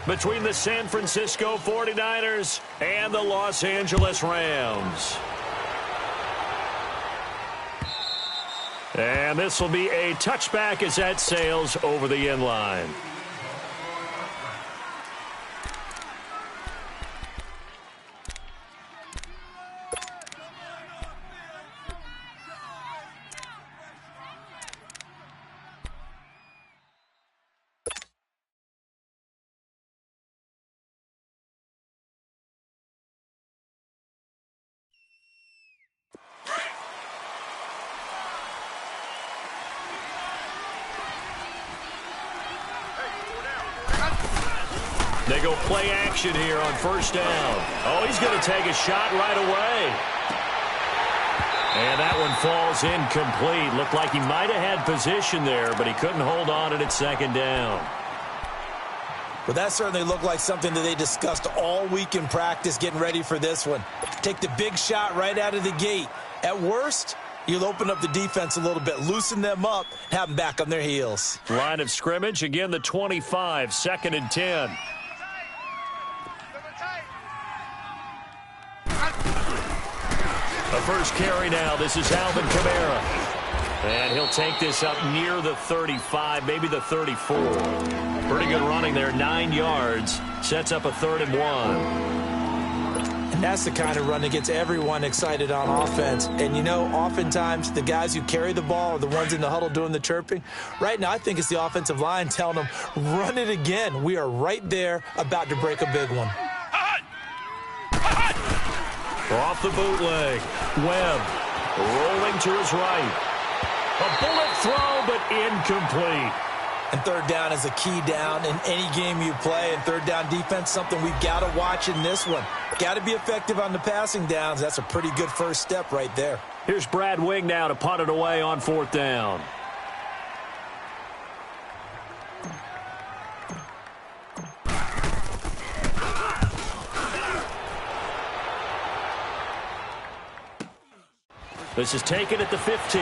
Between the San Francisco 49ers and the Los Angeles Rams. And this will be a touchback as that sails over the end line. They go play action here on first down. Oh, he's going to take a shot right away. And that one falls incomplete. Looked like he might have had position there, but he couldn't hold on at second down. Well, that certainly looked like something that they discussed all week in practice getting ready for this one. Take the big shot right out of the gate. At worst, you'll open up the defense a little bit, loosen them up, have them back on their heels. Line of scrimmage, again the 25, 2nd and 10. A first carry now. This is Alvin Kamara. And he'll take this up near the 35, maybe the 34. Pretty good running there, 9 yards. Sets up a 3rd and 1. And that's the kind of run that gets everyone excited on offense. And, you know, oftentimes the guys who carry the ball are the ones in the huddle doing the chirping. Right now, I think it's the offensive line telling them, run it again. We are right there about to break a big one. Off the bootleg. Webb rolling to his right. A bullet throw, but incomplete. And 3rd down is a key down in any game you play. And 3rd down defense, something we've got to watch in this one. Got to be effective on the passing downs. That's a pretty good first step right there. Here's Brad Wing now to punt it away on 4th down. This is taken at the 15.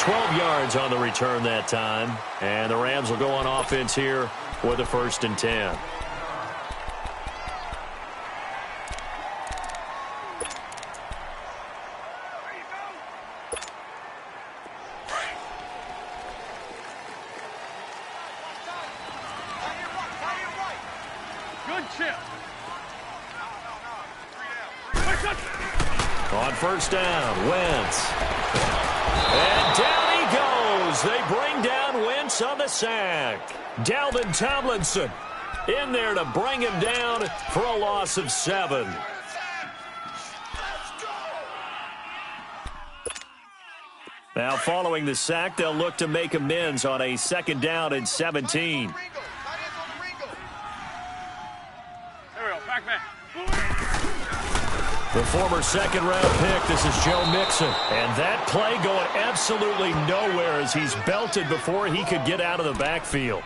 12 yards on the return that time. And the Rams will go on offense here with a 1st and 10. Good chip. On 1st down, Wentz. And down he goes. They bring down Wentz on the sack. Dalvin Tomlinson in there to bring him down for a loss of 7. Now following the sack, they'll look to make amends on a 2nd down and 17. The former 2nd-round pick, this is Joe Mixon. And that play going absolutely nowhere as he's belted before he could get out of the backfield.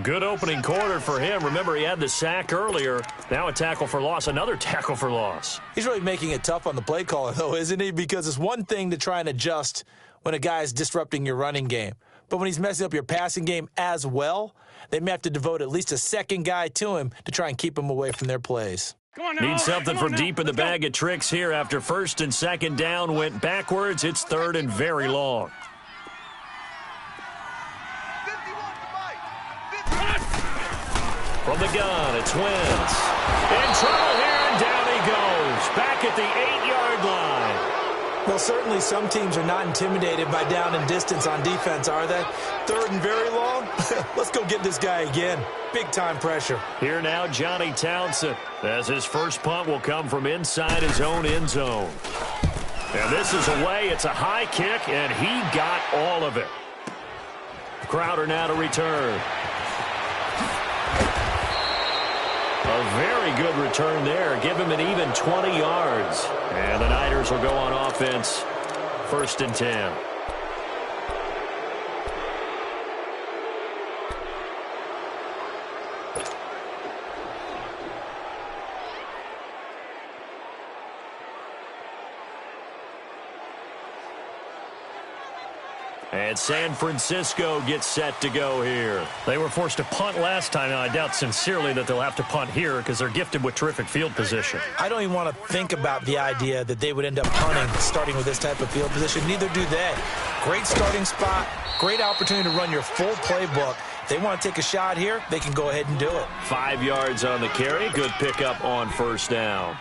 Good opening quarter for him. Remember, he had the sack earlier. Now a tackle for loss, another tackle for loss. He's really making it tough on the play caller, though, isn't he? Because it's one thing to try and adjust when a guy is disrupting your running game. But when he's messing up your passing game as well, they may have to devote at least a 2nd guy to him to try and keep him away from their plays. Need something from deep in the bag of tricks here after 1st and 2nd down went backwards. It's 3rd and very long. From the gun, it's Wentz. In trouble here, and down he goes. Back at the 8-yard line. Well, certainly some teams are not intimidated by down and distance on defense, are they? 3rd and very long? Let's go get this guy again. Big-time pressure. Here now, Johnny Townsend, as his first punt will come from inside his own end zone. And this is away. It's a high kick, and he got all of it. Crowder now to return. A very good return there. Give him an even 20 yards. And the Niners will go on offense. 1st and 10. And San Francisco gets set to go here. They were forced to punt last time. Now, I doubt sincerely that they'll have to punt here because they're gifted with terrific field position. I don't even want to think about the idea that they would end up punting starting with this type of field position. Neither do they. Great starting spot, great opportunity to run your full playbook. If they want to take a shot here, they can go ahead and do it. 5 yards on the carry. Good pickup on first down.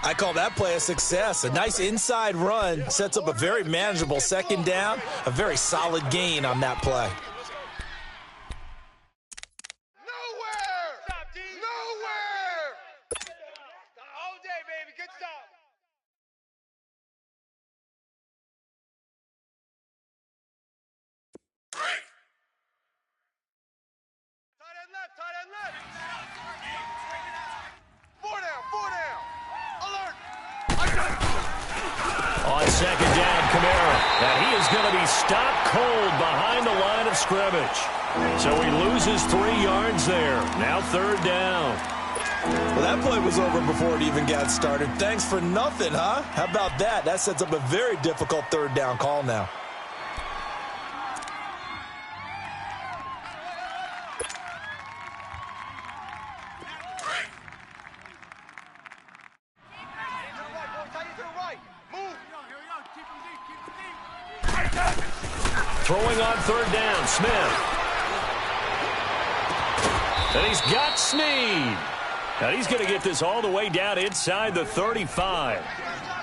I call that play a success. A nice inside run sets up a very manageable second down, a very solid gain on that play. Nowhere! Nowhere! All day, baby. Good stop. Tight end left, tight end left. 4 down, 4 down. Alert! On second down, Kamara. And he is going to be stopped cold behind the line of scrimmage. So he loses 3 yards there. Now third down. Well, that play was over before it even got started. Thanks for nothing, huh? How about that? That sets up a very difficult third down call now. Throwing on third down, Smith. And he's got Snead. And he's going to get this all the way down inside the 35.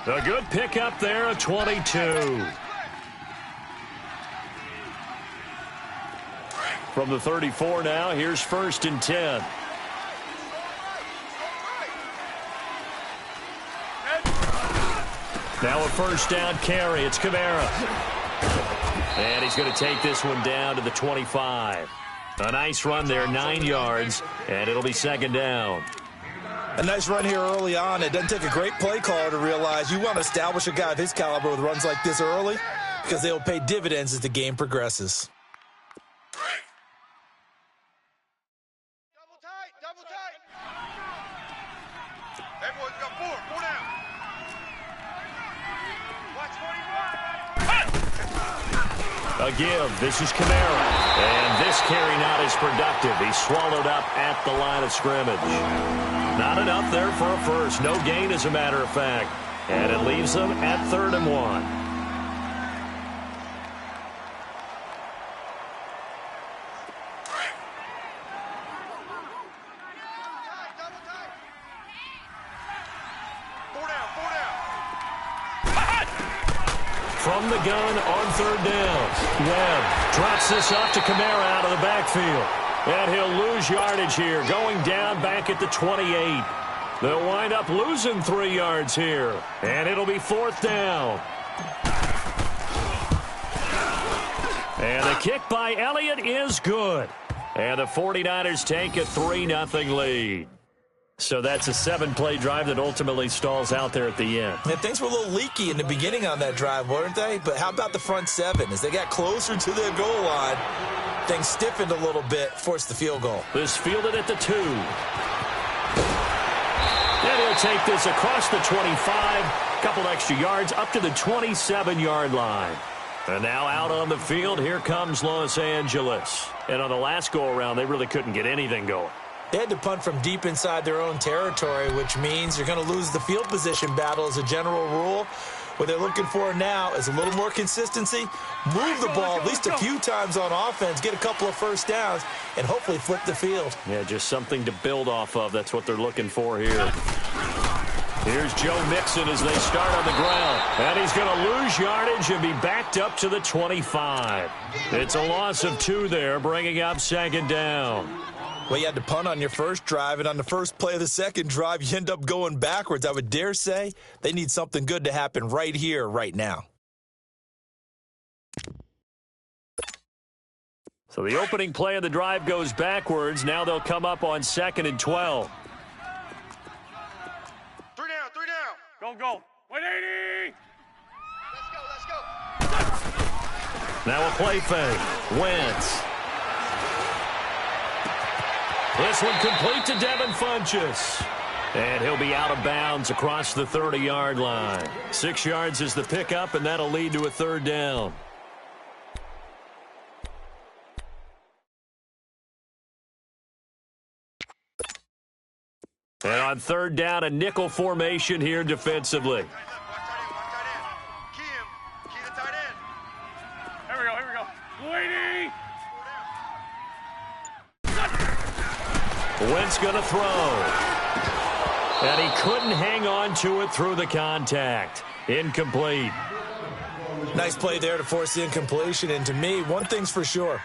A good pickup there, a 22. From the 34 now, here's first and 10. Now a first down carry. It's Kamara. And he's going to take this one down to the 25. A nice run there, 9 yards, and it'll be second down. A nice run here early on. It doesn't take a great play caller to realize you want to establish a guy of his caliber with runs like this early because they'll pay dividends as the game progresses. Double tight, double tight. Everyone's got 4 down. Watch 41. A give. This is Kamara. And this carry not as productive. He's swallowed up at the line of scrimmage. Not enough there for a first. No gain, as a matter of fact. And it leaves them at 3rd and 1. From the gun on third down. Webb drops this off to Kamara out of the backfield. And he'll lose yardage here, going down back at the 28. They'll wind up losing 3 yards here. And it'll be 4th down. And the kick by Elliott is good. And the 49ers take a 3-0 lead. So that's a 7-play drive that ultimately stalls out there at the end. Yeah, things were a little leaky in the beginning on that drive, weren't they? But how about the front 7? As they got closer to their goal line, things stiffened a little bit, forced the field goal. This fielded at the 2. And he'll take this across the 25, couple extra yards up to the 27-yard line. And now out on the field, here comes Los Angeles. And on the last go-around, they really couldn't get anything going. They had to punt from deep inside their own territory, which means you're going to lose the field position battle as a general rule. What they're looking for now is a little more consistency, move the ball at least a few times on offense, get a couple of first downs, and hopefully flip the field. Yeah, just something to build off of. That's what they're looking for here. Here's Joe Mixon as they start on the ground. And he's going to lose yardage and be backed up to the 25. It's a loss of 2 there, bringing up 2nd down. Well, you had to punt on your first drive, and on the first play of the second drive, you end up going backwards. I would dare say they need something good to happen right here, right now. So the opening play of the drive goes backwards. Now they'll come up on 2nd and 12. 3 down, 3 down. Go. 180. Let's go. Now a play fake. Wentz. This one complete to Devin Funchess. And he'll be out of bounds across the 30-yard line. 6 yards is the pickup, and that'll lead to a 3rd down. And on third down, a nickel formation here defensively. Watch tight end. Key him. Key the tight end. Here we go, here we go. 280. Wentz going to throw. And he couldn't hang on to it through the contact. Incomplete. Nice play there to force the incompletion. And to me, one thing's for sure.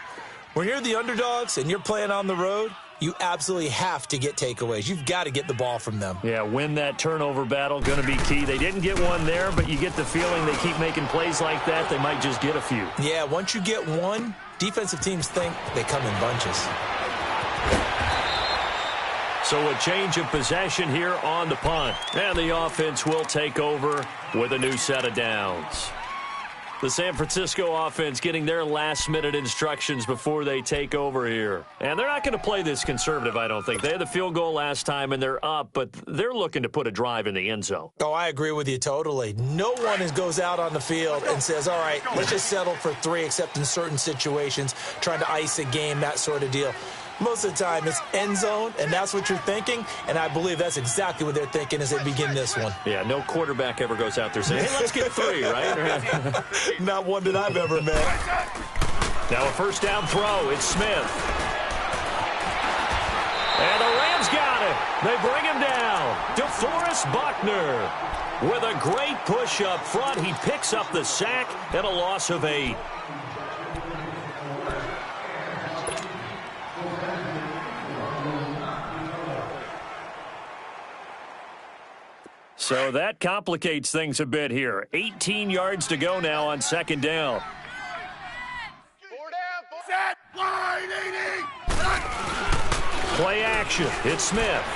When you're the underdogs and you're playing on the road, you absolutely have to get takeaways. You've got to get the ball from them. Yeah, win that turnover battle, going to be key. They didn't get one there, but you get the feeling they keep making plays like that, they might just get a few. Yeah, once you get one, defensive teams think they come in bunches. So a change of possession here on the punt. And the offense will take over with a new set of downs. The San Francisco offense getting their last-minute instructions before they take over here. And they're not going to play this conservative, I don't think. They had the field goal last time, and they're up, but they're looking to put a drive in the end zone. Oh, I agree with you totally. No one goes out on the field and says, all right, let's just settle for 3, except in certain situations, trying to ice a game, that sort of deal. Most of the time, it's end zone, and that's what you're thinking, and I believe that's exactly what they're thinking as they begin this one. Yeah, no quarterback ever goes out there saying, hey, let's get 3, right? Not one that I've ever met. Now a first down throw. It's Smith. And the Rams got it. They bring him down. DeForest Buckner with a great push up front. He picks up the sack and a loss of 8. So that complicates things a bit here. 18 yards to go now on second down. 4 down. Set. Line 80. Play action. It's Smith.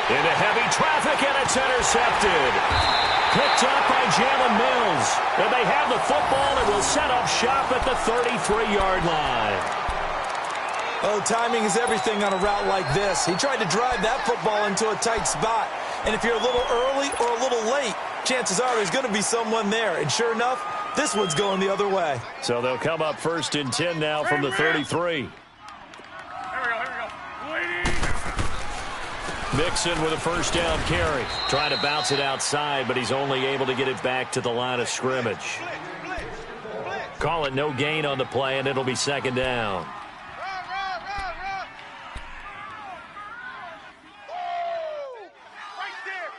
Into heavy traffic, and it's intercepted. Picked up by Jalen Mills. And they have the football and will set up shop at the 33-yard line. Oh, timing is everything on a route like this. He tried to drive that football into a tight spot. And if you're a little early or a little late, chances are there's going to be someone there. And sure enough, this one's going the other way. So they'll come up first and 10 now from the 33. Here we go. 280. Mixon with a first down carry. Trying to bounce it outside, but he's only able to get it back to the line of scrimmage. Call it no gain on the play, and it'll be second down. Run. Right there.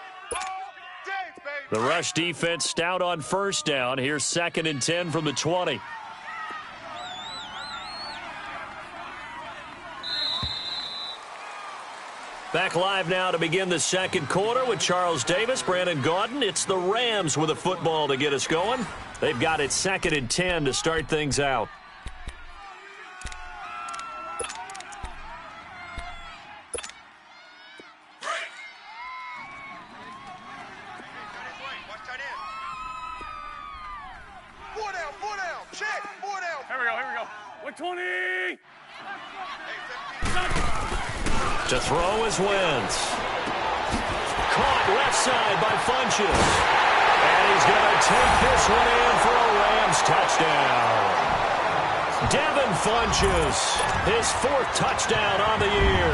Dave, baby. The rush defense stout on first down. Here's second and 10 from the 20. Back live now to begin the second quarter with Charles Davis, Brandon Gaudin. It's the Rams with a football to get us going. They've got it second and 10 to start things out. Watch tight end. 4 down. Check. 4 down. Here we go. 120. To throw is Wentz. Caught left side by Funches. And he's going to take this one in for a Rams touchdown. Devin Funches, his 4th touchdown on the year.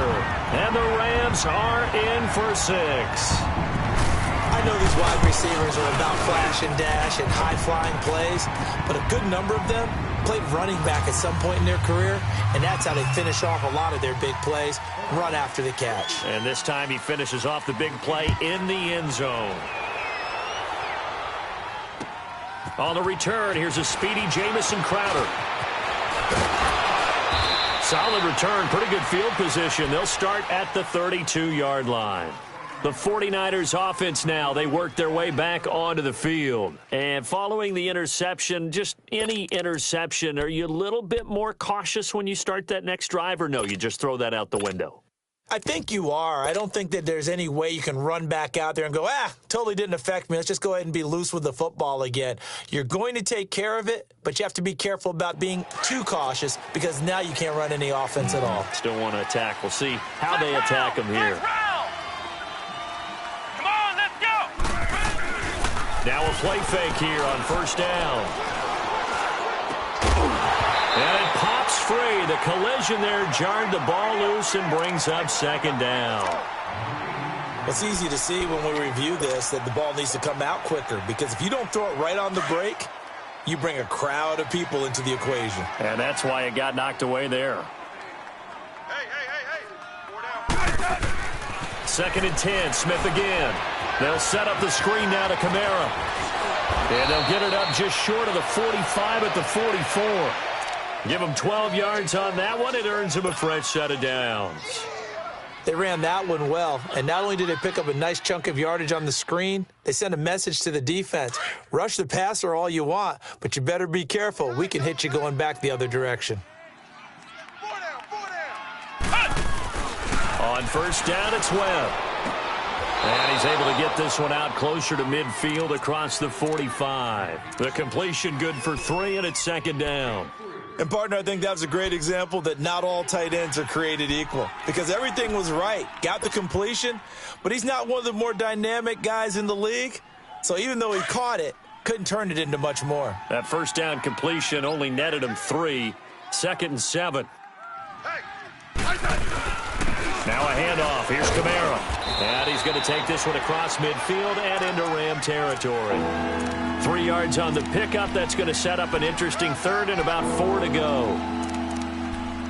And the Rams are in for 6. I know these wide receivers are about flash and dash and high-flying plays, but a good number of them played running back at some point in their career, and that's how they finish off a lot of their big plays, run after the catch. And this time he finishes off the big play in the end zone. On the return, here's a speedy Jamison Crowder. Solid return, pretty good field position. They'll start at the 32-yard line. The 49ers offense now, they work their way back onto the field. And following the interception, just any interception, are you a little bit more cautious when you start that next drive, or no, you just throw that out the window? I think you are. I don't think that there's any way you can run back out there and go, totally didn't affect me. Let's just go ahead and be loose with the football again. You're going to take care of it, but you have to be careful about being too cautious because now you can't run any offense at all. Still want to attack. We'll see how they attack them here. Now a play fake here on first down. And it pops free. The collision there jarred the ball loose and brings up second down. It's easy to see when we review this that the ball needs to come out quicker, because if you don't throw it right on the break, you bring a crowd of people into the equation. And that's why it got knocked away there. Hey, hey, hey, hey. 4 down. 2nd and 10, Smith again. They'll set up the screen now to Kamara. And they'll get it up just short of the 45 at the 44. Give them 12 yards on that one. It earns them a fresh set of downs. They ran that one well, and not only did they pick up a nice chunk of yardage on the screen, they sent a message to the defense. Rush the passer all you want, but you better be careful. We can hit you going back the other direction. 4 down. On first down, it's Webb. And he's able to get this one out closer to midfield across the 45. The completion good for 3, and it's 2nd down. And, partner, I think that was a great example that not all tight ends are created equal, because everything was right. Got the completion, but he's not one of the more dynamic guys in the league. So even though he caught it, couldn't turn it into much more. That first down completion only netted him 3. 2nd and 7. Now a handoff. Here's Kamara. And he's going to take this one across midfield and into Ram territory. 3 yards on the pickup. That's going to set up an interesting 3rd and about 4 to go.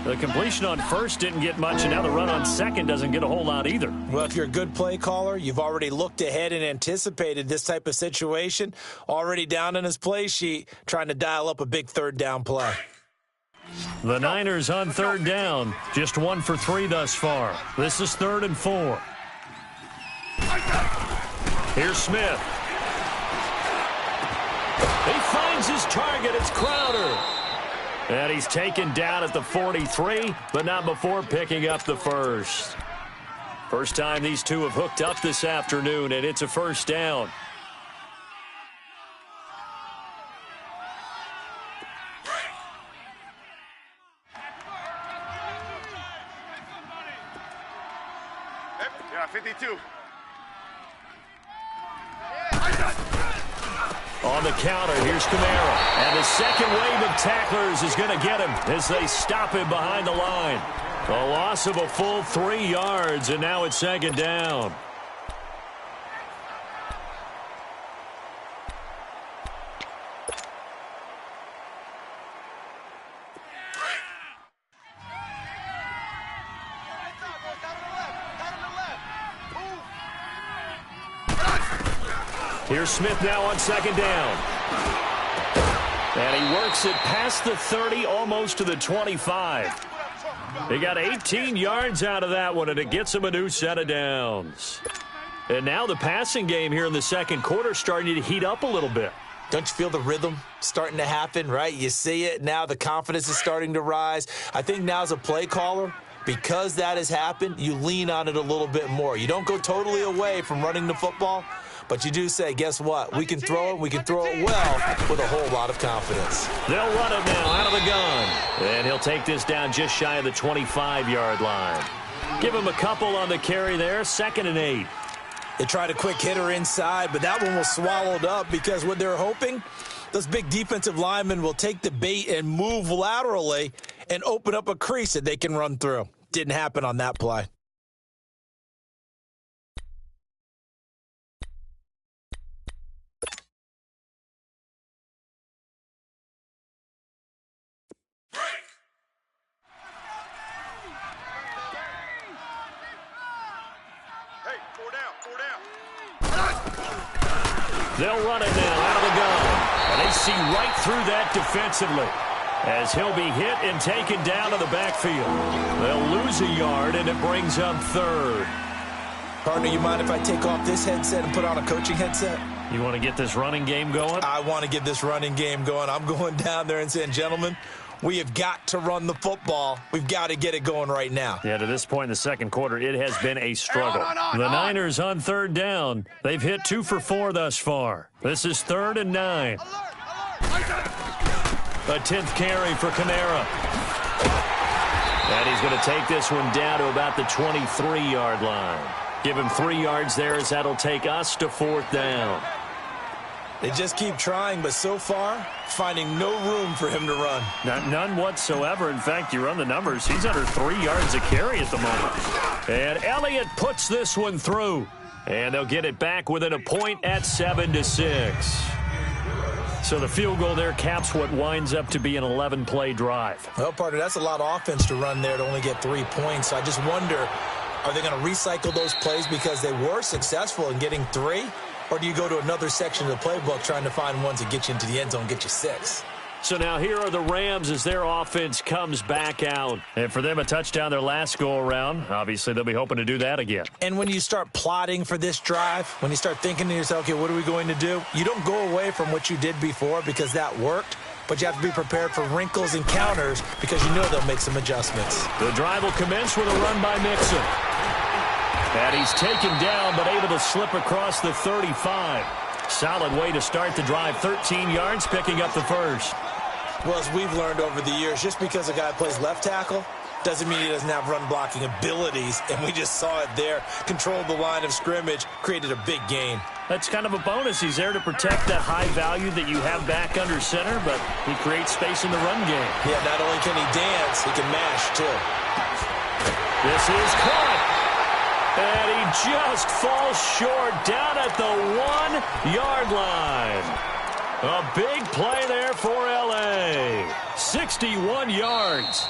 The completion on first didn't get much, and now the run on second doesn't get a whole lot either. Well, if you're a good play caller, you've already looked ahead and anticipated this type of situation. Already down in his play sheet, trying to dial up a big 3rd down play. The Niners on 3rd down. Just 1 for 3 thus far. This is 3rd and 4. Here's Smith. He finds his target. It's Crowder. And he's taken down at the 43, but not before picking up the first. First time these two have hooked up this afternoon, and it's a first down. Yeah, 52. On the counter, here's Kamara. And the second wave of tacklers is going to get him as they stop him behind the line. A loss of a full 3 yards, and now it's 2nd down. Here's Smith now on 2nd down. And he works it past the 30, almost to the 25. He got 18 yards out of that one, and it gets him a new set of downs. And now the passing game here in the 2nd quarter starting to heat up a little bit. Don't you feel the rhythm starting to happen, right? You see it now. The confidence is starting to rise. I think now as a play caller, because that has happened, you lean on it a little bit more. You don't go totally away from running the football, but you do say, guess what? We can throw it. We can throw it well with a whole lot of confidence. They'll run it now out of the gun. And he'll take this down just shy of the 25-yard line. Give him a couple on the carry there. 2nd and 8. They tried a quick hitter inside, but that one was swallowed up because what they're hoping, those big defensive linemen will take the bait and move laterally and open up a crease that they can run through. Didn't happen on that play. Hey, 4 down, 4 down. They'll run it now out of the gun. And they see right through that defensively as he'll be hit and taken down to the backfield. They'll lose a yard, and it brings up 3rd. Partner, you mind if I take off this headset and put on a coaching headset? You want to get this running game going? I want to get this running game going. I'm going down there and saying, gentlemen, we have got to run the football. We've got to get it going right now. Yeah, to this point in the 2nd quarter, it has been a struggle. The Niners on 3rd down. They've hit 2 for 4 thus far. This is 3rd and 9. A 10th carry for Kamara. And he's going to take this one down to about the 23-yard line. Give him 3 yards there as that'll take us to 4th down. They just keep trying, but so far, finding no room for him to run. None whatsoever. In fact, you run the numbers, he's under 3 yards a carry at the moment. And Elliott puts this one through. And they'll get it back within a point at 7-6. So the field goal there caps what winds up to be an 11-play drive. Well, partner, that's a lot of offense to run there to only get 3 points. So I just wonder, are they going to recycle those plays because they were successful in getting 3? Or do you go to another section of the playbook trying to find ones that get you into the end zone and get you 6? So now here are the Rams as their offense comes back out. And for them, a touchdown their last go-around. Obviously, they'll be hoping to do that again. And when you start plotting for this drive, when you start thinking to yourself, okay, what are we going to do? You don't go away from what you did before because that worked. But you have to be prepared for wrinkles and counters because you know they'll make some adjustments. The drive will commence with a run by Mixon. And he's taken down but able to slip across the 35. Solid way to start the drive. 13 yards, picking up the first. Well, as we've learned over the years, just because a guy plays left tackle doesn't mean he doesn't have run-blocking abilities, and we just saw it there. Controlled the line of scrimmage, created a big gain. That's kind of a bonus. He's there to protect that high value that you have back under center, but he creates space in the run game. Yeah, not only can he dance, he can mash, too. This is caught. And he just falls short down at the 1-yard line. A big play there for L.A. 61 yards.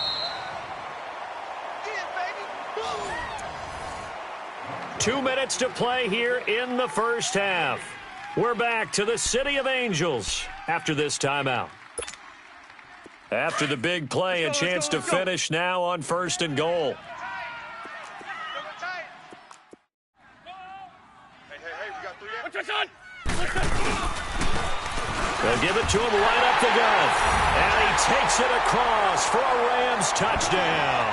2 minutes to play here in the first half. We're back to the City of Angels after this timeout. After the big play, a chance to finish now on 1st and goal. They'll give it to him right up the gut. And he takes it across for a Rams touchdown.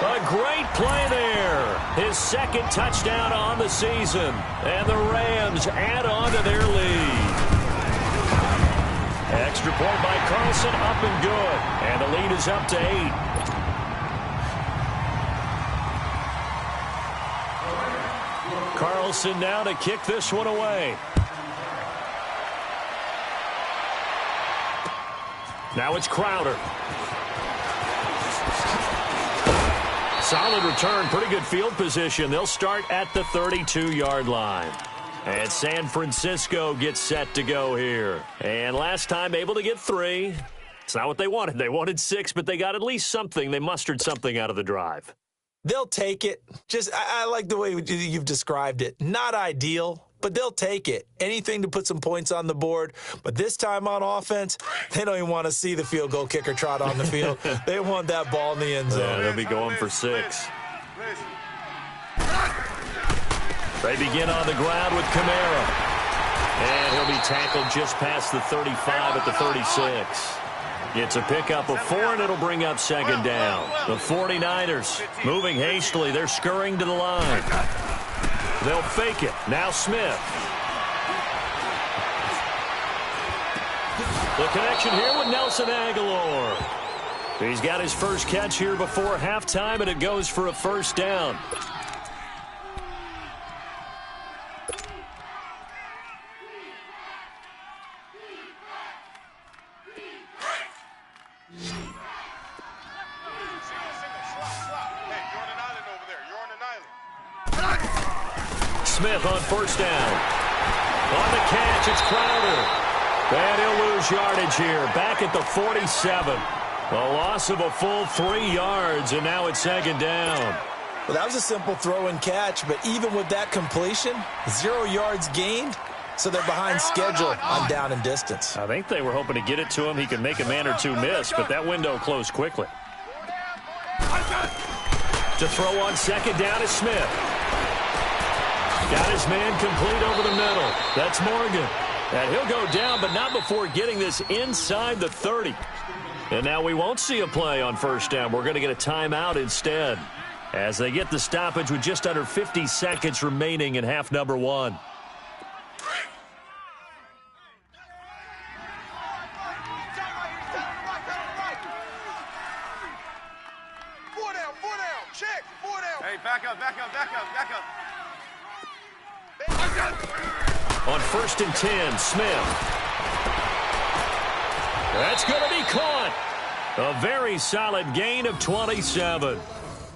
A great play there. His 2nd touchdown on the season. And the Rams add on to their lead. Extra point by Carlson, up and good. And the lead is up to 8. Carlson now to kick this one away. Now it's Crowder. Solid return, pretty good field position. They'll start at the 32-yard line. And San Francisco gets set to go here. And last time able to get 3. It's not what they wanted. They wanted 6, but they got at least something. They mustered something out of the drive. They'll take it. I like the way you've described it. Not ideal, but they'll take it. Anything to put some points on the board. But this time on offense, they don't even want to see the field goal kicker trot on the field. They want that ball in the end zone. Yeah, they'll be going for 6. They begin on the ground with Kamara. And he'll be tackled just past the 35 at the 36. It's a pickup of 4, and it'll bring up 2nd down. The 49ers moving hastily. They're scurrying to the line. They'll fake it. Now Smith. The connection here with Nelson Aguilar. He's got his first catch here before halftime, and it goes for a 1st down. Smith on 1st down. On the catch, it's Crowder. And he'll lose yardage here. Back at the 47. A loss of a full 3 yards, and now it's 2nd down. Well, that was a simple throw and catch, but even with that completion, 0 yards gained, so they're behind schedule on down and distance. I think they were hoping to get it to him. He could make a man or 2 miss, but that window closed quickly. To throw on 2nd down is Smith. Got his man complete over the middle. That's Morgan. And he'll go down, but not before getting this inside the 30. And now we won't see a play on 1st down. We're going to get a timeout instead as they get the stoppage with just under 50 seconds remaining in half number 1. Hey, back up. On 1st and 10, Smith. That's going to be caught. A very solid gain of 27.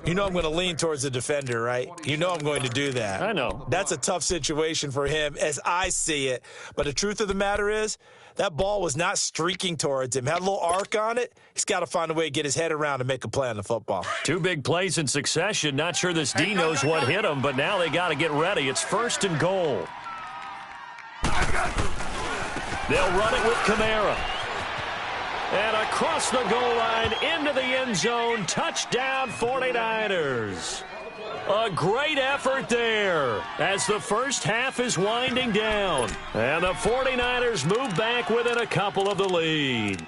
You know I'm going to lean towards the defender, right? You know I'm going to do that. I know. That's a tough situation for him as I see it. But the truth of the matter is, that ball was not streaking towards him. Had a little arc on it. He's got to find a way to get his head around and make a play on the football. 2 big plays in succession. Not sure this D knows what hit him, but now they got to get ready. It's 1st and goal. They'll run it with Kamara. And across the goal line, into the end zone, touchdown 49ers. A great effort there as the first half is winding down. And the 49ers move back within a couple of the lead.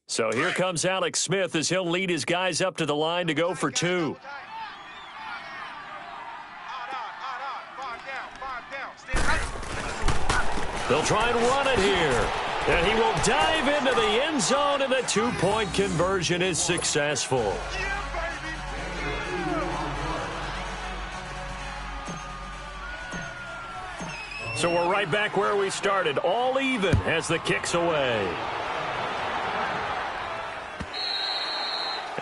So here comes Alex Smith as he'll lead his guys up to the line to go for 2. They'll try and run it here. And he will dive into the end zone, and the 2-point conversion is successful. So we're right back where we started, all even as the kick's away.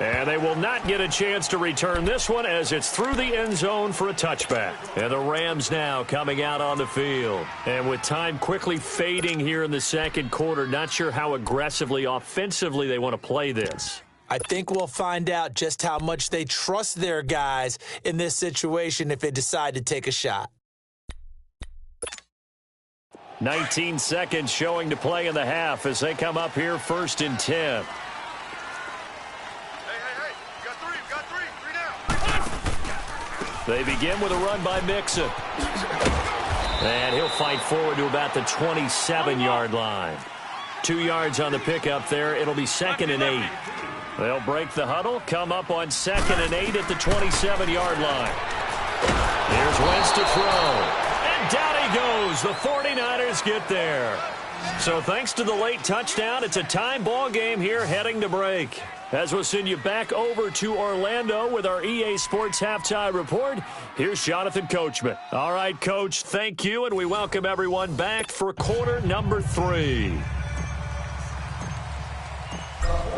And they will not get a chance to return this one as it's through the end zone for a touchback. And the Rams now coming out on the field. And with time quickly fading here in the second quarter, not sure how aggressively, offensively they want to play this. I think we'll find out just how much they trust their guys in this situation if they decide to take a shot. 19 seconds showing to play in the half as they come up here 1st and 10. They begin with a run by Mixon. And he'll fight forward to about the 27-yard line. 2 yards on the pickup there. It'll be 2nd and 8. They'll break the huddle, come up on 2nd and 8 at the 27-yard line. Here's Wentz to throw. And down he goes. The 49ers get there. So thanks to the late touchdown, it's a tie ball game here heading to break. As we'll send you back over to Orlando with our EA Sports Halftime Report, here's Jonathan Coachman. All right, Coach, thank you, and we welcome everyone back for quarter number 3.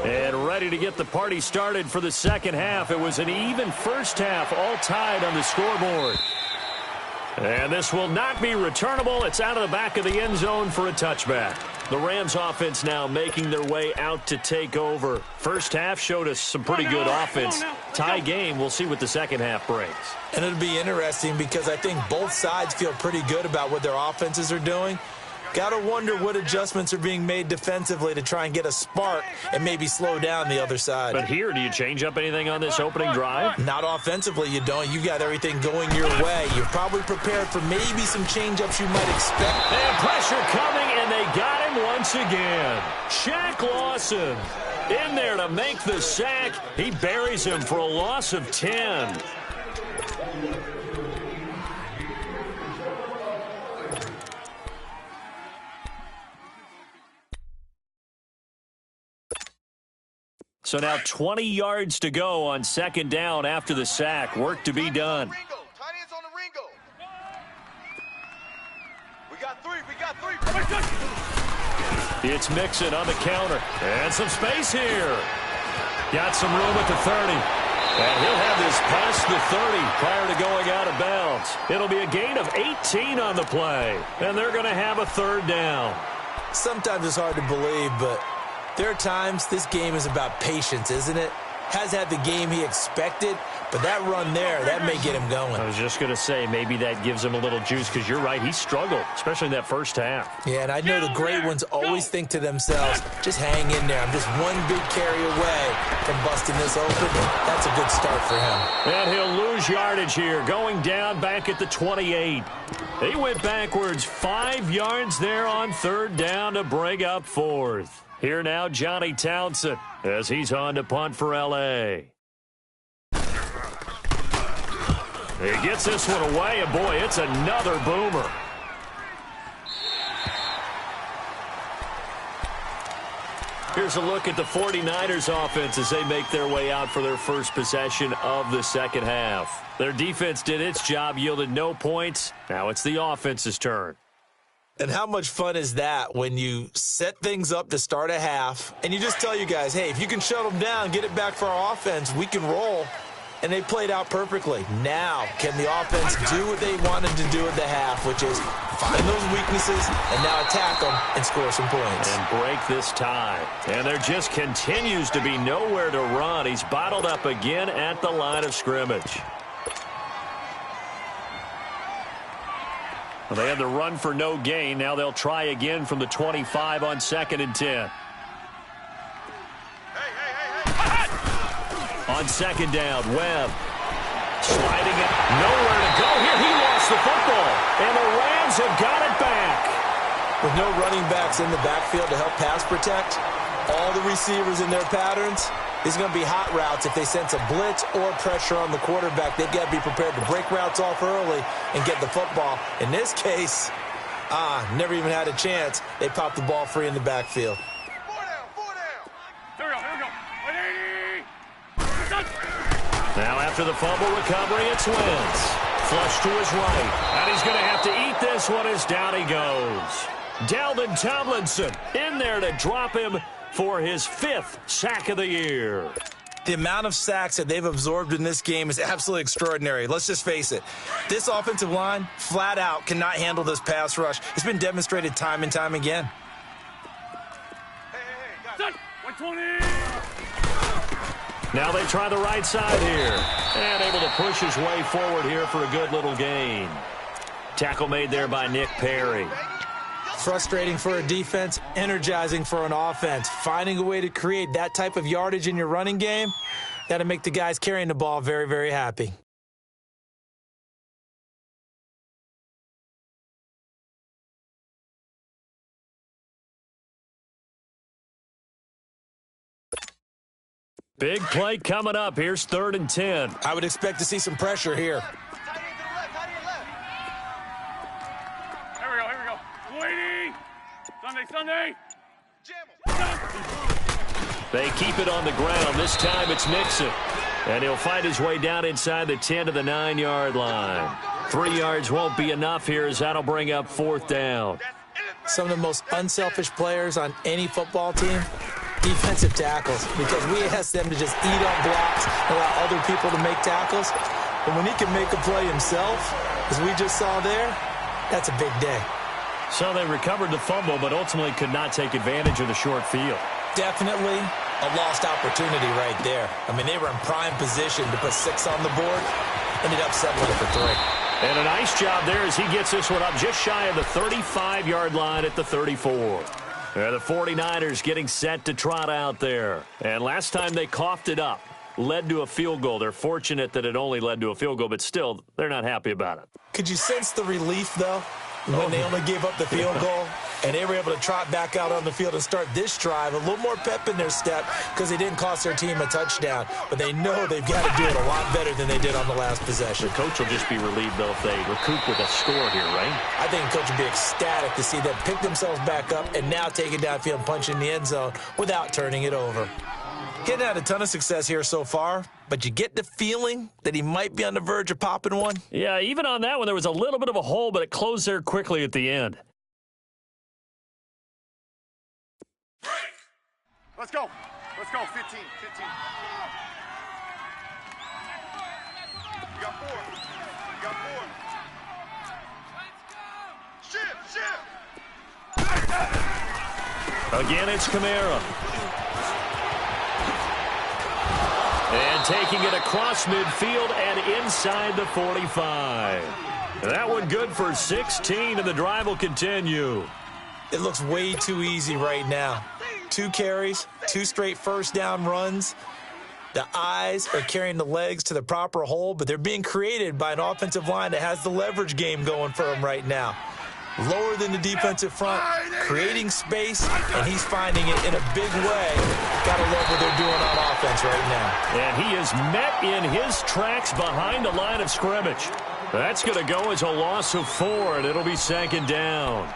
And ready to get the party started for the second half. It was an even first half, all tied on the scoreboard. And this will not be returnable. It's out of the back of the end zone for a touchback. The Rams offense now making their way out to take over. First half showed us some pretty good offense. Tie game, we'll see what the second half brings. And it'll be interesting because I think both sides feel pretty good about what their offenses are doing. Got to wonder what adjustments are being made defensively to try and get a spark and maybe slow down the other side. But here, do you change up anything on this opening drive? Not offensively, you don't. You got everything going your way. You're probably prepared for maybe some change-ups you might expect. And pressure coming, and they got him once again. Shaq Lawson in there to make the sack. He buries him for a loss of 10. So now 20 yards to go on second down after the sack. Work to be done. Tight ends on the Ringo. We got three. It's Mixon on the counter. And some space here. Got some room at the 30. And he'll have this past the 30 prior to going out of bounds. It'll be a gain of 18 on the play. And they're going to have a third down. Sometimes it's hard to believe, but there are times this game is about patience, isn't it? Has had the game he expected, but that run there, that may get him going. I was just going to say, maybe that gives him a little juice, because you're right, he struggled, especially in that first half. Yeah, and I know the great ones always think to themselves, just hang in there. I'm just one big carry away from busting this open. That's a good start for him. And he'll lose yardage here, going down back at the 28. He went backwards 5 yards there on third down to bring up fourth. Here now, Johnny Townsend, as he's on to punt for L.A. He gets this one away, and boy, it's another boomer. Here's a look at the 49ers offense as they make their way out for their first possession of the second half. Their defense did its job, yielded no points. Now it's the offense's turn. And how much fun is that when you set things up to start a half and you just tell you guys, hey, if you can shut them down, get it back for our offense, we can roll. And they played out perfectly. Now, can the offense do what they wanted to do at the half, which is find those weaknesses and now attack them and score some points. And break this tie. And there just continues to be nowhere to run. He's bottled up again at the line of scrimmage. Well, they had the run for no gain. Now they'll try again from the 25 on 2nd and 10. On 2nd down, Webb sliding it. Nowhere to go here. He lost the football. And the Rams have got it back. With no running backs in the backfield to help pass protect, all the receivers in their patterns, it's going to be hot routes. If they sense a blitz or pressure on the quarterback, they've got to be prepared to break routes off early and get the football. In this case, never even had a chance. They popped the ball free in the backfield. Now after the fumble recovery, it's Wentz. Flush to his right. And he's going to have to eat this one as down he goes. Dalvin Tomlinson in there to drop him for his 5th sack of the year. The amount of sacks that they've absorbed in this game is absolutely extraordinary. Let's just face it. This offensive line, flat out, cannot handle this pass rush. It's been demonstrated time and time again. Hey, 120! Now they try the right side here. And able to push his way forward here for a good little gain. Tackle made there by Nick Perry. Frustrating for a defense, energizing for an offense. Finding a way to create that type of yardage in your running game, that'll make the guys carrying the ball very, very happy. Big play coming up. Here's 3rd and 10. I would expect to see some pressure here. Here we go. Waiting! Sunday! They keep it on the ground. This time it's Mixon. And he'll fight his way down inside the 10 to the 9-yard line. 3 yards won't be enough here as that'll bring up 4th down. Some of the most unselfish players on any football team, defensive tackles, because we ask them to just eat on blocks and allow other people to make tackles. But when he can make a play himself, as we just saw there, that's a big day. So they recovered the fumble, but ultimately could not take advantage of the short field. Definitely a lost opportunity right there. I mean, they were in prime position to put 6 on the board, ended up settling for 3. And a nice job there as he gets this one up just shy of the 35-yard line at the 34. The 49ers getting set to trot out there. And last time they coughed it up, led to a field goal. They're fortunate that it only led to a field goal, but still, they're not happy about it. Could you sense the relief, though, when they only gave up the field goal? And they were able to trot back out on the field and start this drive. A little more pep in their step because they didn't cost their team a touchdown. But they know they've got to do it a lot better than they did on the last possession. The coach will just be relieved, though, if they recoup with a score here, right? I think the coach will be ecstatic to see them pick themselves back up and now take it downfield and punch in the end zone without turning it over. Getting had a ton of success here so far, but you get the feeling that he might be on the verge of popping one. Yeah, even on that one, there was a little bit of a hole, but it closed there quickly at the end. Let's go. 15. You got 4. Shift. Again, it's Kamara. And taking it across midfield and inside the 45. That one good for 16, and the drive will continue. It looks way too easy right now. 2 carries, 2 straight first down runs. The eyes are carrying the legs to the proper hole, but they're being created by an offensive line that has the leverage game going for them right now. Lower than the defensive front, creating space, and he's finding it in a big way. Gotta love what they're doing on offense right now. And he is met in his tracks behind the line of scrimmage. That's going to go as a loss of 4, and it'll be 2nd down.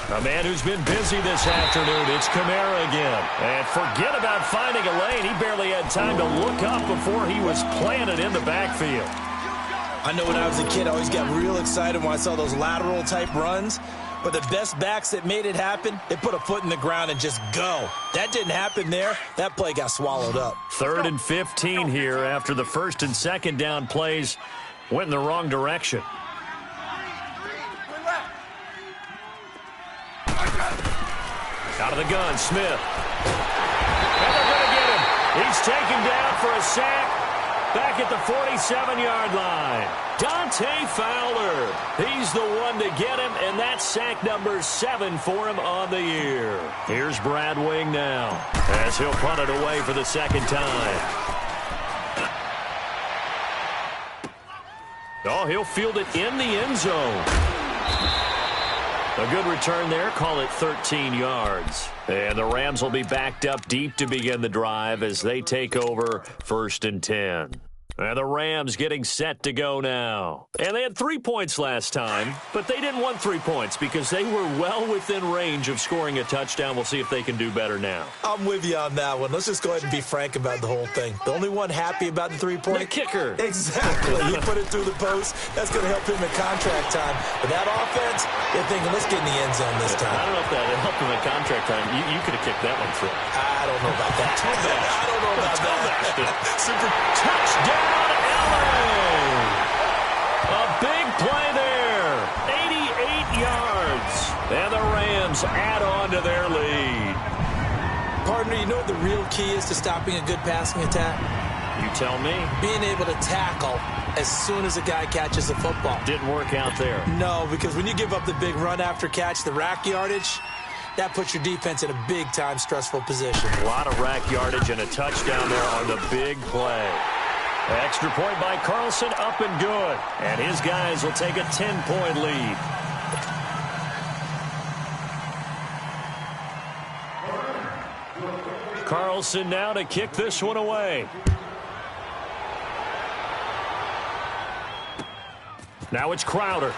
A man who's been busy this afternoon, it's Kamara again. And forget about finding a lane. He barely had time to look up before he was planted in the backfield. I know when I was a kid, I always got real excited when I saw those lateral-type runs. But the best backs that made it happen, they put a foot in the ground and just go. That didn't happen there. That play got swallowed up. 3rd and 15 here after the 1st and 2nd down plays went in the wrong direction. Out of the gun, Smith. And they're going to get him. He's taken down for a sack back at the 47-yard line. Dante Fowler. He's the one to get him, and that's sack number 7 for him on the year. Here's Brad Wing now as he'll punt it away for the 2nd time. Oh, he'll field it in the end zone. A good return there. Call it 13 yards. And the Rams will be backed up deep to begin the drive as they take over 1st and 10. And the Rams getting set to go now. And they had 3 points last time, but they didn't want 3 points because they were well within range of scoring a touchdown. We'll see if they can do better now. I'm with you on that one. Let's just go ahead and be frank about the whole thing. The only one happy about the 3-point? The kicker. Exactly. You put it through the post. That's going to help him in contract time. But that offense, they're thinking, let's get in the end zone this time. I don't know if that helped him in contract time. You could have kicked that one through. I don't know about that. I don't know about that. Super touchdown. A big play there. 88 yards. And the Rams add on to their lead. Partner, you know what the real key is to stopping a good passing attack? You tell me. Being able to tackle as soon as a guy catches the football. Didn't work out there. No, because when you give up the big run after catch, the rack yardage, that puts your defense in a big-time stressful position. A lot of rack yardage and a touchdown there on the big play. Extra point by Carlson, up and good. And his guys will take a 10-point lead. Carlson now to kick this one away. Now it's Crowder.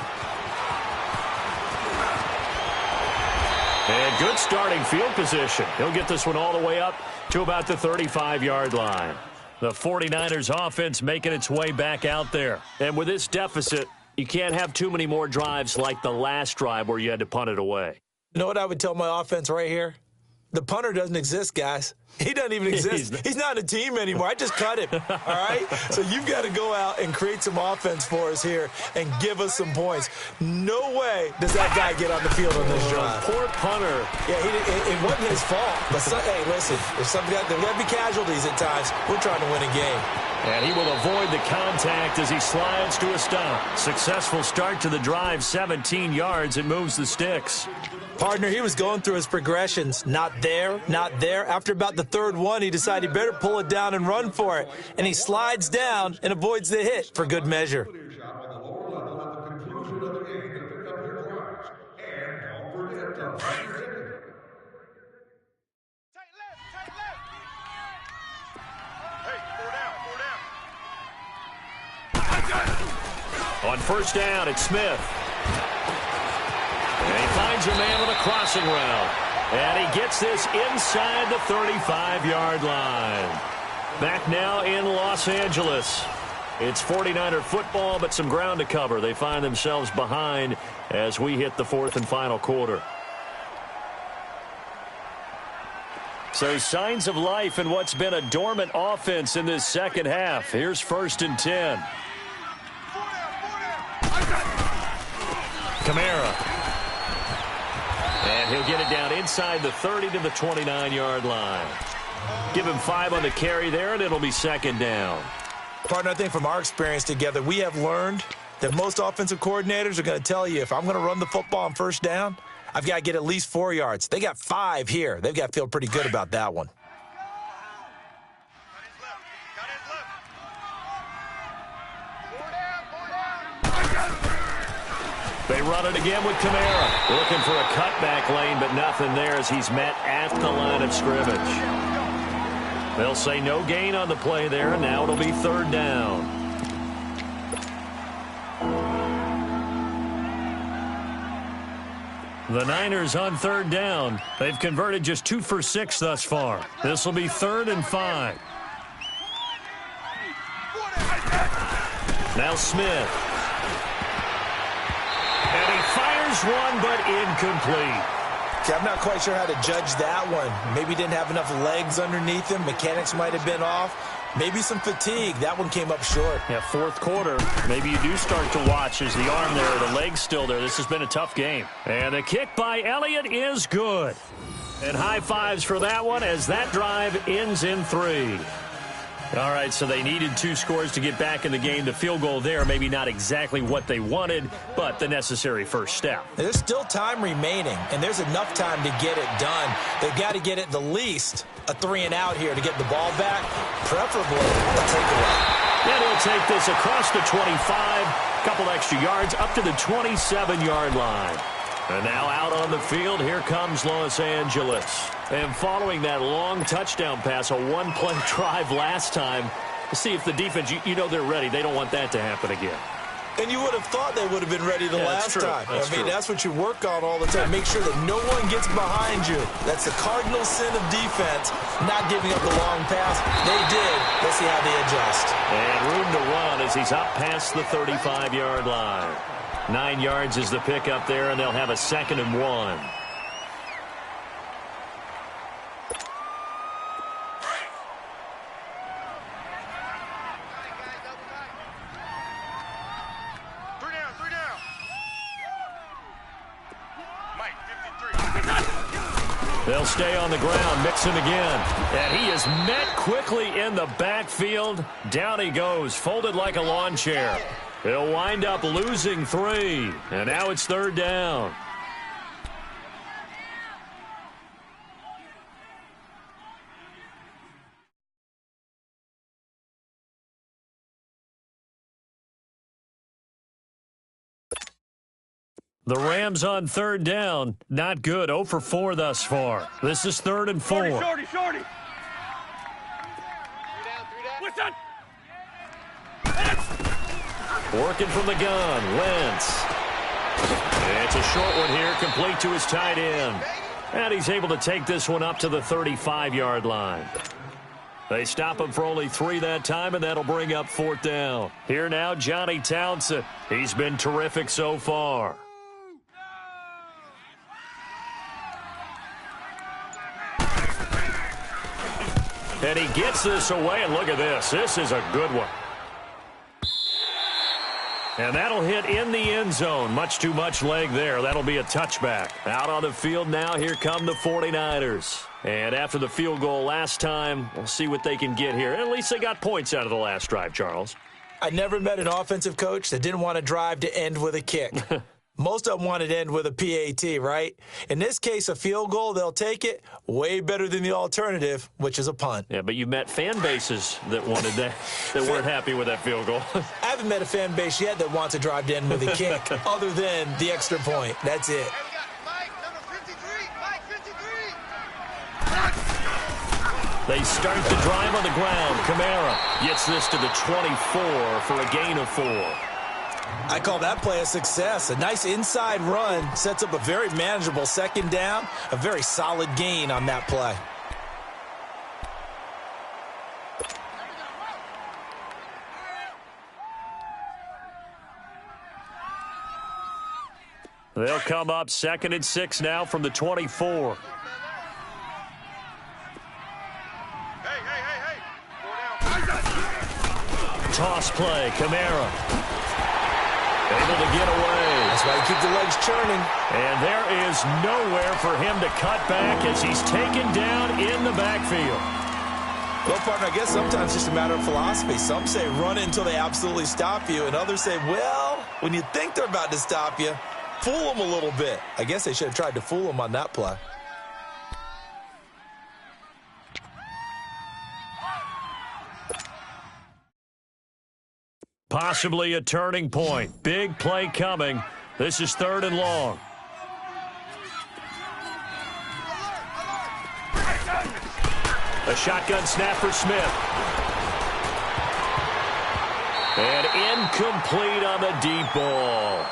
And good starting field position. He'll get this one all the way up to about the 35-yard line. The 49ers offense making its way back out there. And with this deficit, you can't have too many more drives like the last drive where you had to punt it away. You know what I would tell my offense right here? The punter doesn't exist, guys. He doesn't even exist. He's not a team anymore. I just cut him, all right? So you've got to go out and create some offense for us here and give us some points. No way does that guy get on the field on this drive. Poor punter. Yeah, it wasn't his fault. But, hey, listen, there's got to be casualties at times. We're trying to win a game. And he will avoid the contact as he slides to a stop. Successful start to the drive, 17 yards, and moves the sticks. Partner, he was going through his progressions. Not there, not there. After about the 3rd one, he decided he better pull it down and run for it. And he slides down and avoids the hit for good measure. On 1st down, it's Smith. And he finds a man with a crossing route. And he gets this inside the 35-yard line. Back now in Los Angeles. It's 49er football, but some ground to cover. They find themselves behind as we hit the 4th and final quarter. So signs of life in what's been a dormant offense in this second half. Here's 1st and 10. Kamara. And he'll get it down inside the 30 to the 29-yard line. Give him 5 on the carry there, and it'll be 2nd down. Partner, I think from our experience together, we have learned that most offensive coordinators are going to tell you, if I'm going to run the football on 1st down, I've got to get at least 4 yards. They got 5 here. They've got to feel pretty good about that one. They run it again with Kamara. Looking for a cutback lane, but nothing there as he's met at the line of scrimmage. They'll say no gain on the play there, and now it'll be 3rd down. The Niners on third down. They've converted just 2 for 6 thus far. This will be 3rd and 5. Now Smith. And he fires one, but incomplete. See, I'm not quite sure how to judge that one. Maybe didn't have enough legs underneath him. Mechanics might have been off. Maybe some fatigue. That one came up short. Yeah, 4th quarter. Maybe you do start to watch as the arm there, the leg's still there. This has been a tough game. And the kick by Elliott is good. And high fives for that one as that drive ends in 3. All right, so they needed 2 scores to get back in the game. The field goal there, maybe not exactly what they wanted, but the necessary first step. There's still time remaining, and there's enough time to get it done. They've got to get it the least a 3-and-out here to get the ball back, preferably a takeaway. And he'll take this across the 25, a couple extra yards, up to the 27-yard line. And now out on the field, here comes Los Angeles. And following that long touchdown pass, a 1-play drive last time, to see if the defense, you know they're ready. They don't want that to happen again. And you would have thought they would have been ready the last time. That's what you work on all the time. Make sure that no one gets behind you. That's the cardinal sin of defense, not giving up the long pass. They did. Let's see how they adjust. And room to run as he's up past the 35-yard line. 9 yards is the pickup there, and they'll have a 2nd and 1. They'll stay on the ground. Mixon again. And he is met quickly in the backfield. Down he goes, folded like a lawn chair. He'll wind up losing 3. And now it's 3rd down. The Rams on 3rd down. Not good. 0 for 4 thus far. This is 3rd and 4. Shorty. Listen. Working from the gun. Wentz. It's a short one here, complete to his tight end. And he's able to take this one up to the 35-yard line. They stop him for only 3 that time, and that'll bring up 4th down. Here now, Johnny Townsend. He's been terrific so far. And he gets this away, and look at this. This is a good one. And that'll hit in the end zone. Much too much leg there. That'll be a touchback. Out on the field now, here come the 49ers. And after the field goal last time, we'll see what they can get here. At least they got points out of the last drive, Charles. I never met an offensive coach that didn't want to drive to end with a kick. Most of them want it to end with a PAT, right? In this case, a field goal, they'll take it. Way better than the alternative, which is a punt. Yeah, but you met fan bases that wanted that, that weren't happy with that field goal. I haven't met a fan base yet that wants to drive to end with a kick, other than the extra point. That's it. Hey, we got Mike, number 53. Mike, 53. They start the drive on the ground. Kamara gets this to the 24 for a gain of 4. I call that play a success. A nice inside run sets up a very manageable 2nd down. A very solid gain on that play. They'll come up 2nd and 6 now from the 24. Hey. 4 down. Toss play, Kamara. Able to get away. That's why you keep the legs churning. And there is nowhere for him to cut back as he's taken down in the backfield. Well, partner, I guess sometimes it's just a matter of philosophy. Some say run it until they absolutely stop you, and others say, well, when you think they're about to stop you, fool them a little bit. I guess they should have tried to fool them on that play. Possibly a turning point. Big play coming. This is 3rd and long. A shotgun snap for Smith. And incomplete on the deep ball.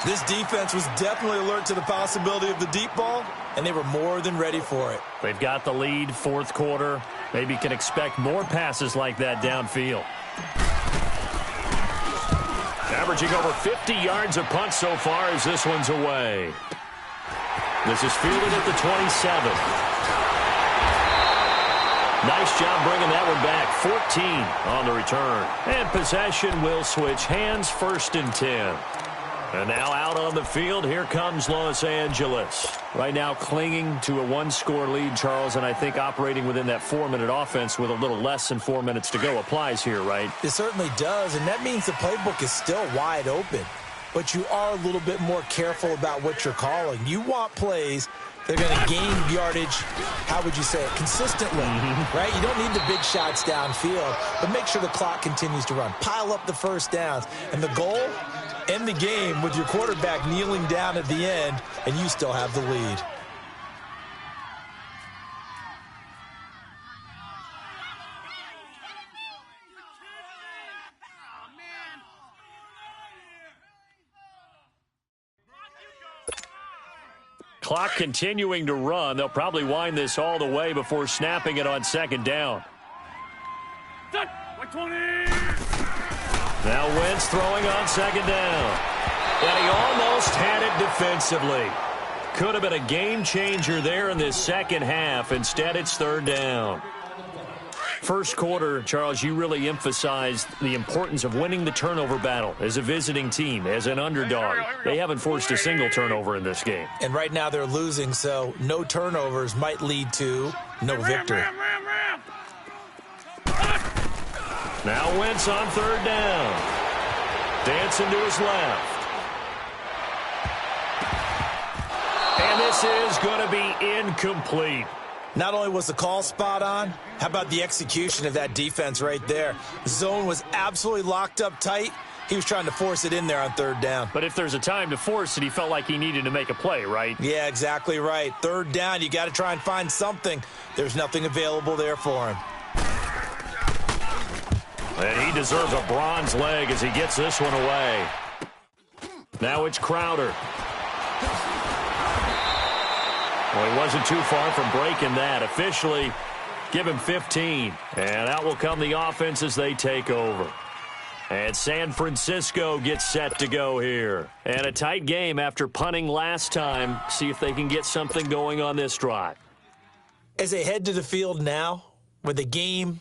This defense was definitely alert to the possibility of the deep ball, and they were more than ready for it. They've got the lead, fourth quarter. Maybe can expect more passes like that downfield. Averaging over 50 yards a punt so far as this one's away. This is fielded at the 27. Nice job bringing that one back. 14 on the return. And possession will switch hands, 1st and 10. And now out on the field, here comes Los Angeles. Right now clinging to a one-score lead, Charles, and I think operating within that 4-minute offense with a little less than 4 minutes to go applies here, right? It certainly does, and that means the playbook is still wide open. But you are a little bit more careful about what you're calling. You want plays that are going to gain yardage, how would you say it, consistently, right? You don't need the big shots downfield, but make sure the clock continues to run. Pile up the first downs. And the goal, end the game with your quarterback kneeling down at the end, and you still have the lead. Clock continuing to run. They'll probably wind this all the way before snapping it on 2nd down. Set. 120. Now Wentz throwing on 2nd down. And he almost had it defensively. Could have been a game changer there in this second half. Instead, it's 3rd down. First quarter, Charles, you really emphasized the importance of winning the turnover battle as a visiting team, as an underdog. They haven't forced a single turnover in this game. And right now they're losing, so no turnovers might lead to no victory. Ram. Now Wentz on 3rd down. Dancing to his left. And this is going to be incomplete. Not only was the call spot on, how about the execution of that defense right there? The zone was absolutely locked up tight. He was trying to force it in there on 3rd down. But if there's a time to force it, he felt like he needed to make a play, right? Yeah, exactly right. 3rd down, you got to try and find something. There's nothing available there for him. And he deserves a bronze leg as he gets this one away. Now it's Crowder. Well, he wasn't too far from breaking that. Officially, give him 15. And out will come the offense as they take over. And San Francisco gets set to go here. And a tight game after punting last time. See if they can get something going on this drive. As they head to the field now, with the game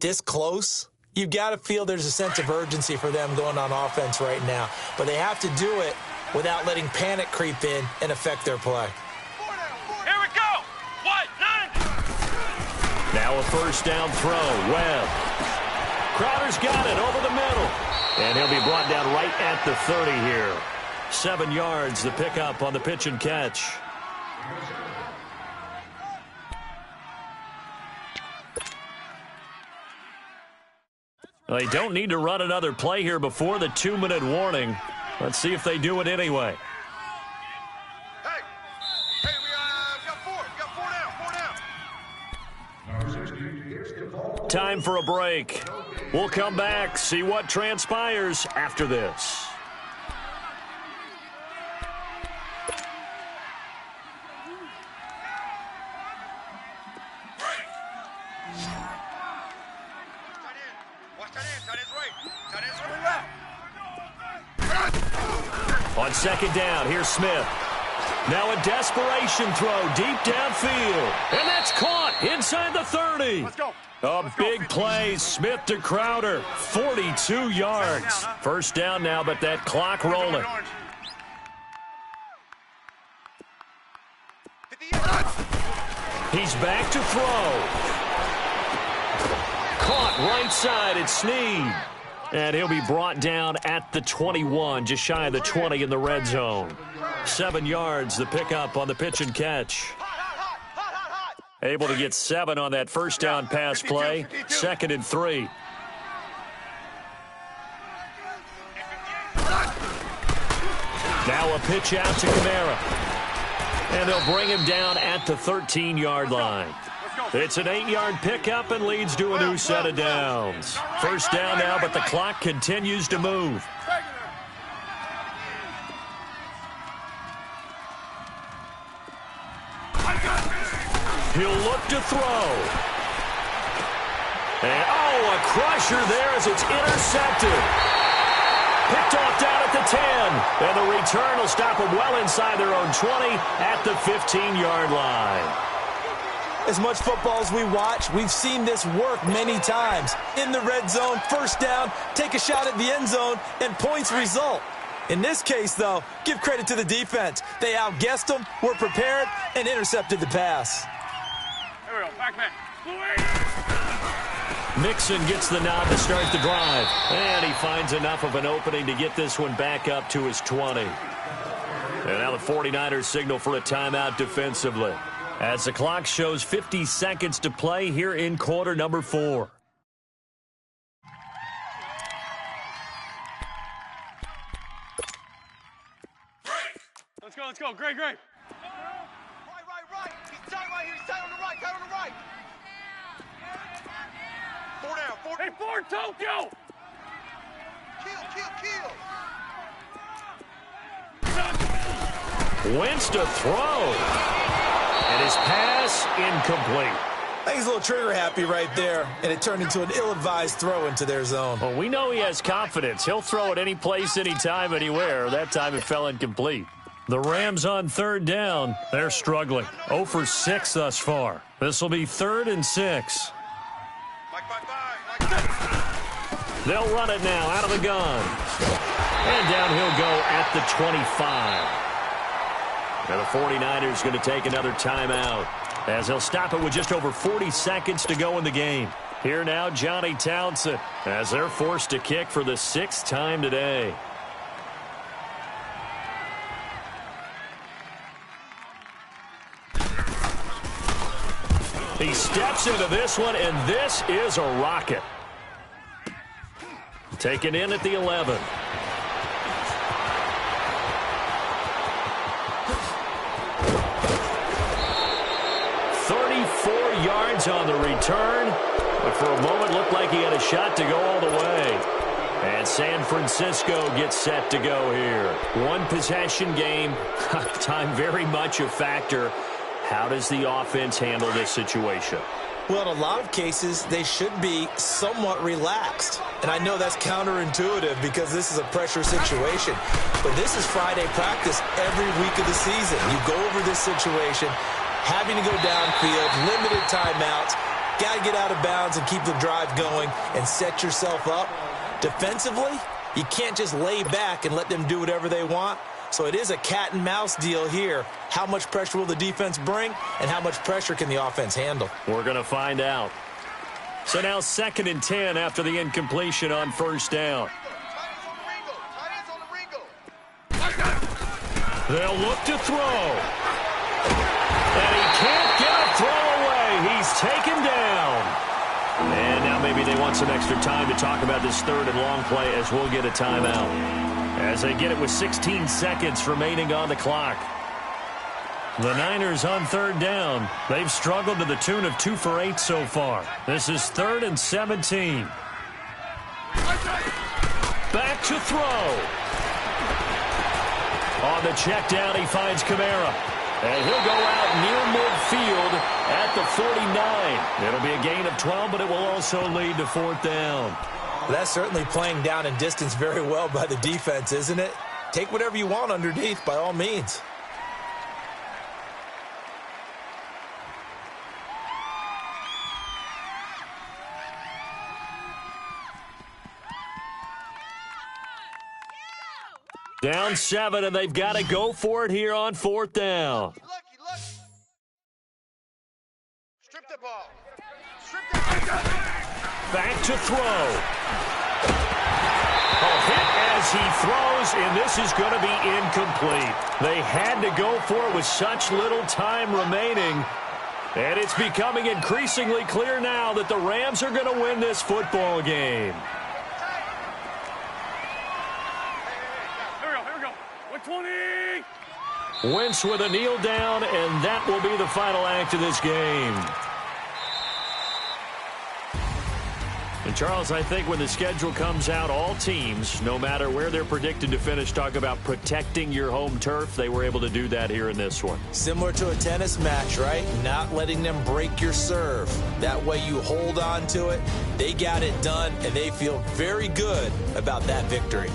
this close, you've got to feel there's a sense of urgency for them going on offense right now. But they have to do it without letting panic creep in and affect their play. Here we go. What? 9. Now a 1st down throw. Webb. Crowder's got it over the middle. And he'll be brought down right at the 30 here. 7 yards, the pickup on the pitch and catch. Well, they don't need to run another play here before the 2-minute warning. Let's see if they do it anyway. Hey, we got 4 down. Time for a break. We'll come back, see what transpires after this. On 2nd down, here's Smith. Now a desperation throw deep downfield. And that's caught inside the 30. Let's go. A big play, Smith to Crowder, 42 yards. 1st down now, but that clock rolling. He's back to throw. Caught right side, it's Snead. And he'll be brought down at the 21, just shy of the 20 in the red zone. 7 yards, the pickup on the pitch and catch. Able to get 7 on that 1st down pass play. 2nd and 3. Now a pitch out to Kamara. And they'll bring him down at the 13-yard line. It's an 8-yard pickup and leads to a new set of downs. 1st down now, but the clock continues to move. He'll look to throw. And, a crusher there as it's intercepted. Picked off down at the 10. And the return will stop them well inside their own 20 at the 15-yard line. As much football as we watch, we've seen this work many times. In the red zone, first down, take a shot at the end zone, and points result. In this case, though, give credit to the defense. They outguessed them, were prepared, and intercepted the pass. Here we go, back man. Mixon gets the nod to start the drive. And he finds enough of an opening to get this one back up to his 20. And now the 49ers signal for a timeout defensively, as the clock shows 50 seconds to play here in quarter number 4. Let's go. Great. Right. He's tight right here. He's tight on the right. Tight on the right. 4 down. 4 Hey, 4, Tokyo! Kill. Wentz to throw. And his pass incomplete. I think he's a little trigger happy right there, and it turned into an ill-advised throw into their zone. Well, we know he has confidence. He'll throw it any place, anytime, anywhere. That time it fell incomplete. The Rams on third down. They're struggling. 0 for 6 thus far. This will be 3rd and 6. They'll run it now out of the gun. And down he'll go at the 25. And the 49ers going to take another timeout, as they'll stop it with just over 40 seconds to go in the game. Here now, Johnny Townsend, as they're forced to kick for the 6th time today. He steps into this one, and this is a rocket. Taken in at the 11. Yards on the return, but for a moment looked like he had a shot to go all the way. And San Francisco gets set to go here. One possession game, time very much a factor. How does the offense handle this situation? Well, in a lot of cases, they should be somewhat relaxed. And I know that's counterintuitive because this is a pressure situation. But this is Friday practice every week of the season. You go over this situation, having to go downfield, limited timeouts, got to get out of bounds and keep the drive going and set yourself up. Defensively, you can't just lay back and let them do whatever they want. So it is a cat and mouse deal here. How much pressure will the defense bring, and how much pressure can the offense handle? We're going to find out. So now 2nd and 10 after the incompletion on first down. They'll look to throw. And he can't get a throw away. He's taken down. And now maybe they want some extra time to talk about this 3rd and long play, as we'll get a timeout, as they get it with 16 seconds remaining on the clock. The Niners on 3rd down. They've struggled to the tune of 2 for 8 so far. This is 3rd and 17. Back to throw. On the check down, he finds Kamara. And he'll go out near midfield at the 49. It'll be a gain of 12, but it will also lead to 4th down. That's certainly playing down in distance very well by the defense, isn't it? Take whatever you want underneath, by all means. Down 7, and they've got to go for it here on 4th down. Lucky. Strip the ball. Back to throw. A hit as he throws, and this is going to be incomplete. They had to go for it with such little time remaining. And it's becoming increasingly clear now that the Rams are going to win this football game. Here we go. 120. Wentz with a kneel down, and that will be the final act of this game. And Charles, I think when the schedule comes out, all teams, no matter where they're predicted to finish, talk about protecting your home turf. They were able to do that here in this one. Similar to a tennis match, right? Not letting them break your serve. That way you hold on to it. They got it done, and they feel very good about that victory.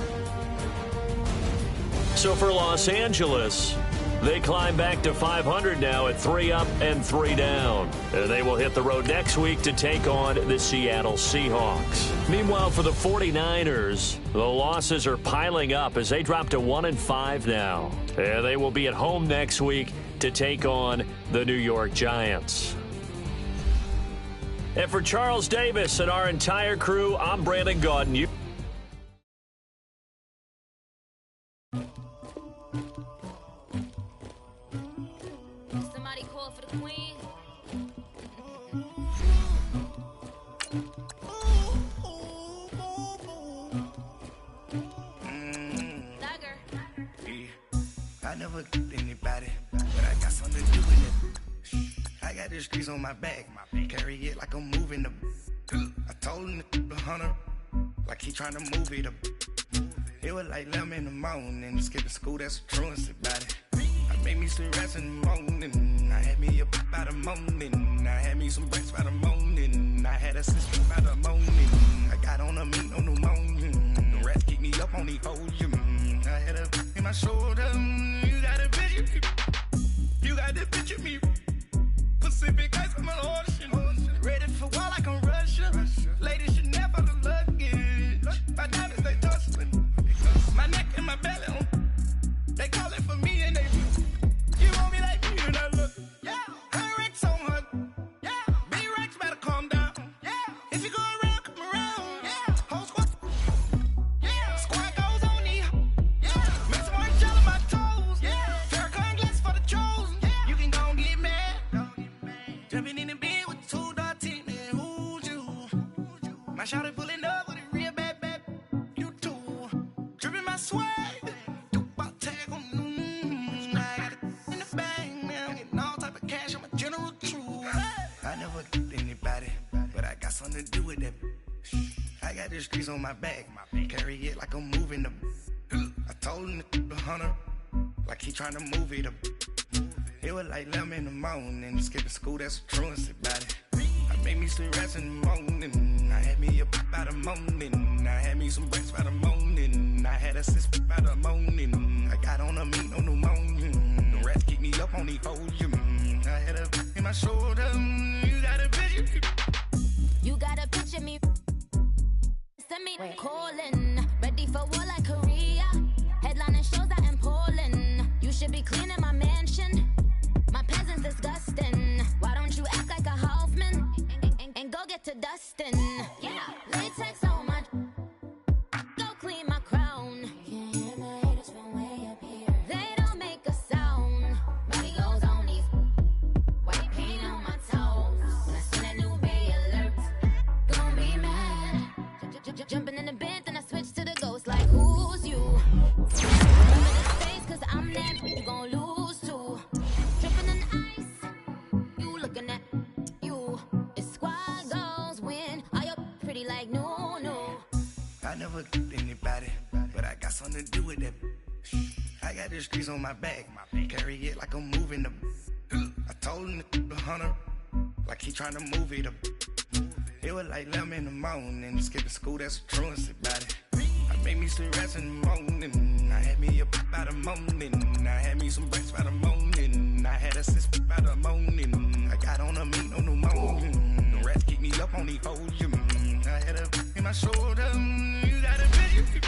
So for Los Angeles, they climb back to 500 now at 3 up and 3 down. They will hit the road next week to take on the Seattle Seahawks. Meanwhile, for the 49ers, the losses are piling up as they drop to 1-5 now. They will be at home next week to take on the New York Giants. And for Charles Davis and our entire crew, I'm Brandon Gaudin. Somebody call for the queen. Dagger. I never get anybody, but I got something to do with it. I got the streets on my back, carry it like I'm moving the. I told him the hunter, like he trying to move it up. It was like 11 in the morning, skipping school, that's a truancy about it. I made me some rest in the morning, I had me up by the morning, I had me some breaks by the morning, I had a sister by the morning, I got on a meat on the morning, the rats keep me up on the podium, I had a in my shoulder, you got a picture me, you got the picture me, Pacific ice on my ocean, ready for war like I'm Russia, ladies should never the luggage, my diamonds they tussling, my neck and my belly on, they call it for me and they you want me like me and I look, yeah, her Rex on her, yeah, B-Rex better calm down, yeah, if you go around, come around, yeah, whole squad, yeah, squad goes on me, yeah, make some more gel on my toes, yeah, Farrakhan glass for the chosen, yeah, you can go and get mad, jumping in the bed with 2 dark teeth, man, who's you, my shawty pulling up with a real bad, you too, dripping my swag, something to do with that. I got the streets on my back, carry it like I'm moving the. I told him the hunter, like he trying to move it up. It was like 11 in the morning, skipping school, that's a truancy about it. I made me some rest in the morning, I had me up by the morning, I had me some breaks by the morning, I had a sister by the morning, I got on a meat on the morning, the rats keep me up on the podium, I had a in my shoulder, you got a picture. You gotta picture me. Send me calling. Ready for war like Korea. Headlining shows out in Poland. You should be cleaning my mansion. My peasants disgusting. Why don't you act like a Hoffman and go get to dustin'? Yeah, latex on my. Go clean my crown. Can't hear my haters from way up here. They don't make a sound. Money goes on these. White paint on my toes. When I see that new bay alert. Jumping in the bed, then I switch to the ghost like who's you? Remember this face, cause I'm that you gon' lose too. Tripping in ice, you looking at you. It's squad goals win. Are you pretty like no? I never get anybody, but I got something to do with that. I got the streets on my back, carry it like I'm moving the. I told him the hunter, like he trying to move it up. It was like 11 in the morning, skipping school, that's a truancy about it. I made me some rest in the morning, I had me up by the morning, I had me some breaks by the morning, I had a sister by the morning, I got on a meat on the morning, the rats keep me up on the podium, I had a in my shoulder, you got a picture,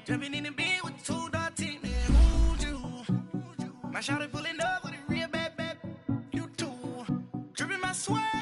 jumping in the bed with 2 dark teeth, man, who's you? My shawty pulling up with a real bad, you too, dripping my swag.